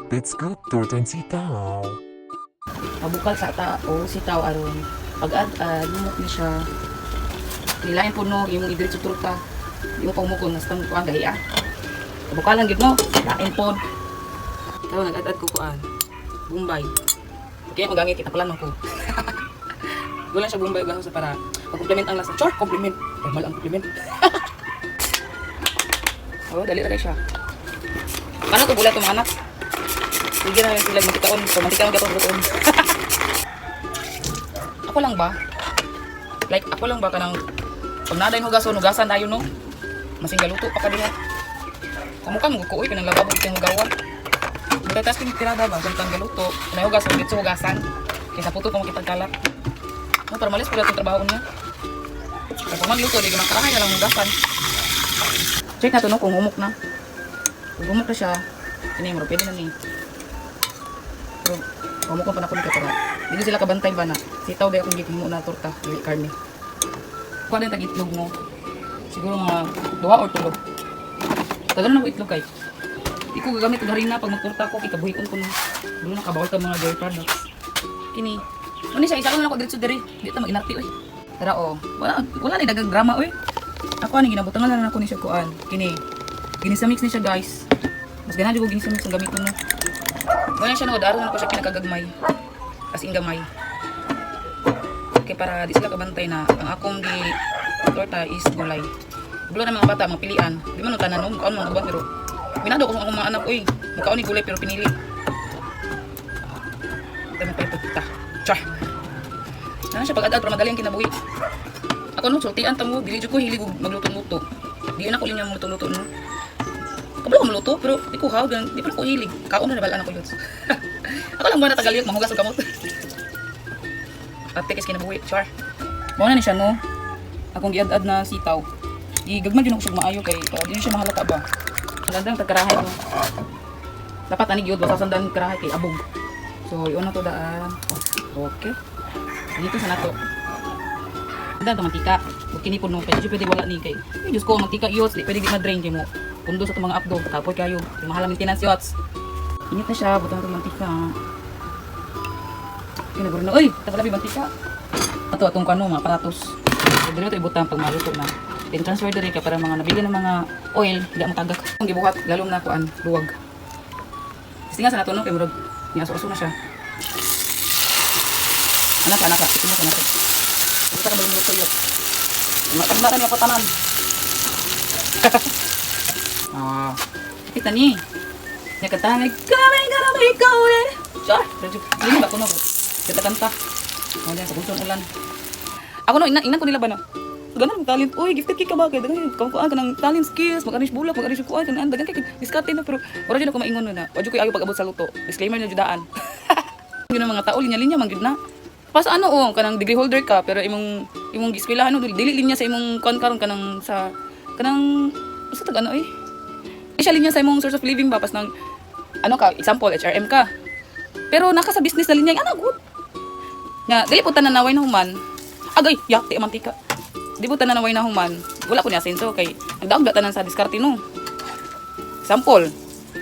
Let's go, torta and sitaw. Pabukal sa tao, sitaw aron. Pag-ad-ad, lumok ni siya. Nilain po no, yung idrit sa torta. Yung pangmukon, nastang kuan gahi ah. Pabukalan gid no, lain po. Ikaw nag-ad-ad ko kuan. Bombay. Kaya magangit kita pala ko. Gulan siya Bombay gahos para pag-complement ang lasa. Chor, compliment. Formal ang compliment. Oh, dali ra siya. Paano to bulat mga anak? Sige na sila magtikaon. So, magtikaon ka ito. Ako lang ba? Like, ako lang ba ka ng pag naday hugasan tayo, no? Masing galuto pa ka diha. Kamukha mong kukuoy ka ng lababo itong magawa. Magtatas kong tirada ba? Samtang galuto. May hugasan, dito hugasan. Kaysa puto pa makipagkalat. No, para malis pala itong trabaho niya. Kaya kung magluto, di ka makakahay na lang hugasan. Check na to, no? Kung humok na. Kung humok na siya, ini mo, pwede na ni. Pero, humok na pa na ko nito para. Hindi sila kabantay ba na. Sitaw ba akong gikin mo na torta, dili karne. Kuha din tag-itlog mo. Siguro mga 2 or 3. Tagal na ko itlog kay. Di ko gagamit ng harina pag magtorta ko, kikabuhikon ko no. Doon nakabawal ka mga dairy products. Kini. Ano siya, isa lang ako diretso diri. Di ta mag-inarti oy. Tara oh. Wala ni dagang drama oy. Ako ani ginabutangan na ako ni siya kuan. Kini. Ginisamix ni siya guys. Mas ganahan ko ginisamix ang gamit ko no. Wala siya no, daron ko siya pinakagagmay. As in gamay. Okay, para di sila kabantay na ang akong di torta is gulay. Gulo na mga bata, mga pilian. Di man tanan no, mukhaon mga uban pero minado ko sa akong mga anak, uy. Mukhaon ni gulay pero pinili. Dami pa ito kita. Char. Nana siya pag-adad para madali ang kinabuhi. Ako no, sultian tamo, dili jud ko hilig og magluto-luto. Di na ko linya magluto-luto no. Kabalo ko maluto pero di ko haw, di pa ko hilig. Kaon na nabalaan ako yun. Ako lang ba natagaliyot mahugas og kamot. Ate kis kinabuhi, char. Mao na ni siya no. Akong giad-ad na sitaw. Gigagman yun ako siya maayo kay di siya mahalata ba. Gandang tagkarahay no. Dapat ani gyud basta sandan karahay kay abog. So yun na to daan. Okay. Dito sa nato. Ganda to mantika. Ug kini puno kay pwede wala ni kay. Ay Diyos ko mantika yots, di pwede di ma-drain kay mo. Pundo sa mga abdo, tapoy kayo. Yung mahal ang maintenance yots. Init na siya, butang to mantika. Kinaguro na, oy, tagalabi mantika. Ato atong kano mga aparatos. So, dito ibutang pag maluto na. Then transfer diri ka para mga nabili ng mga oil, hindi ang tagak. Ang gibuhat lalom na kuan, luwag. Kasi nga sa nato no kay murag ni aso-aso na siya. Anak, ito mo sa nato. Ito ka balong luto yun. Matanda na niya ako tanan. Ah, kita ni. Nya katangay kami garamay ka uli. Char, hindi ba ko na ko. Kita kanta. Oh, diyan sa bunson ulan. Ako no ina ko nila ba no. Ganun talent. Uy, gifted kay ka ba kay dagan ko ka nang talent skills, mag-anish bulak, mag-anish kuan kan dagan kay diskarte na pero wala jud ko maingon na. Wa jud ko ayo pag-abot sa luto. Disclaimer na judaan. Yun ang mga tao linya-linya man gid na. Pas ano oh, kanang degree holder ka pero imong giskwelahan no dili linya sa imong kon karon kanang sa kanang usa tag ano eh. Isa linya sa imong source of living ba pas nang ano ka, example HRM ka. Pero naka sa business na linya ana good. Nga dili po tanan naway na human. Agay, yakti mantika. Di po tanan naway na human. Wala ko ni asenso kay nagdaog tanan sa diskarte no. Example,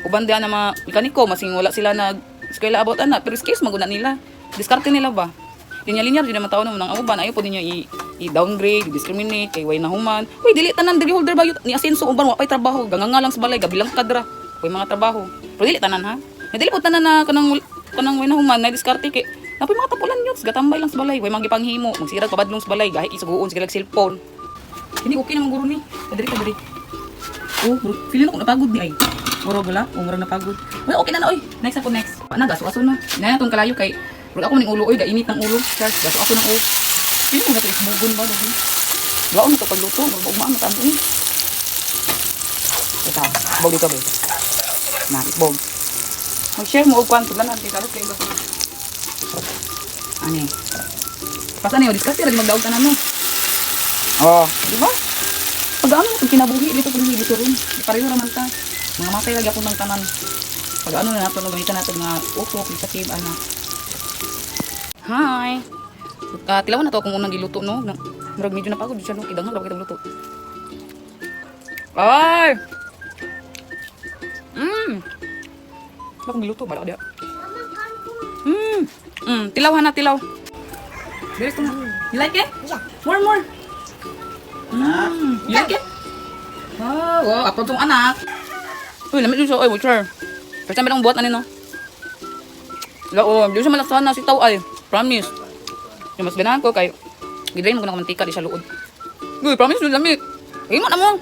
uban diyan na mga mekaniko masing wala sila nag eskwela about ana pero skills maguna nila. Diskarte nila ba? Linya-linya rin naman tao naman ang uban ayaw po ninyo i-downgrade, discriminate kay way na human. Uy, dili tanan dili holder ba ni asenso uban wa pay trabaho, ganganga lang sa balay gabilang kadra. Uy mga trabaho. Pero dili tanan ha. Dili po tanan na kanang way na human na diskarte kay napoy mga tapulan yun, gatambay lang sa balay, way magipanghimo, magsirag pabadlong sa balay, gahi isuguon sila cellphone. Hindi okay naman guro ni. Kadiri. Oh, feeling ako napagod ni ay. Muro gala, muro napagod. Well, okay na oy. Next ako next. Ana gaso-aso na. Na tong kalayo kay wala ako ning ulo oy, gainit ng ulo. Charge, gaso-aso ng ulo. Sino mo nato isbugon ba dito? Gaon na to pagluto, magbumaan na tanto eh. Ito, bog dito ba? Na, bog. Mag-share mo og kwan tulan ang tisalot kay gaso. Ani. Pasan niyo discuss ra magdaog tanan no. Oh, di ba? Pag-ano na kinabuhi dito kung hindi ron. Di pareho naman ta. Mga matay lagi ako ng tanan. Pag-ano na nato gamitan nato nga uso, creative ana. Hi. Tilawan na to kung unang giluto no. Murag medyo napagod siya no, kidang ra kita luto. Ay. Bakong giluto, bala ka diya. Tilaw na, tilaw. Very ko na. You like it? Yeah. More. You like it? Wow, apo tong anak. Uy, lamit yun siya. Uy, watcher. First time ba nang buhat na nino? Lao, di siya malaksahan na si Tao ay. Promise. Yung mas ganahan ko kay gidrain mo ko ng mantika di siya luod. Uy, promise yun lamit. Imo na mo.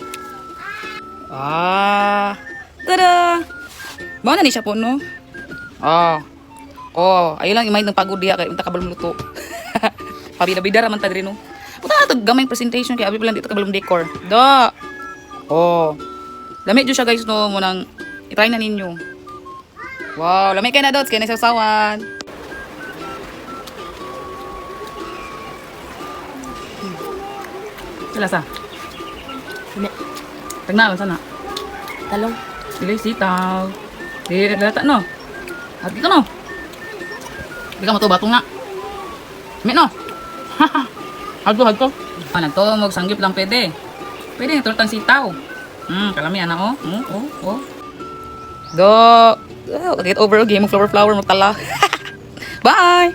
Tada! Bawa na ni siya po, no? Ayun lang, imay ng pagod diya kay unta kabalong luto. Pabida-bida raman ta diri, no? Puta na to, gamay presentation kay abi pa lang dito kabalong decor. Da! Lamit dyan siya, guys, no? Munang itry na ninyo. Wow, lamit kayo na, Dots. Kaya nagsasawan. Sila sa? Hindi. Tagnaon, sana? Talong. Sila sitaw. Di, lata, no? Hati ka, no? Di ka matubato nga. Lamit, no? Hagto. Nagtumog, sanggip lang pwede. Pwede yung tortang sitaw. Kalami, ana, oh. Get over, Game of Flower, magtala. Bye!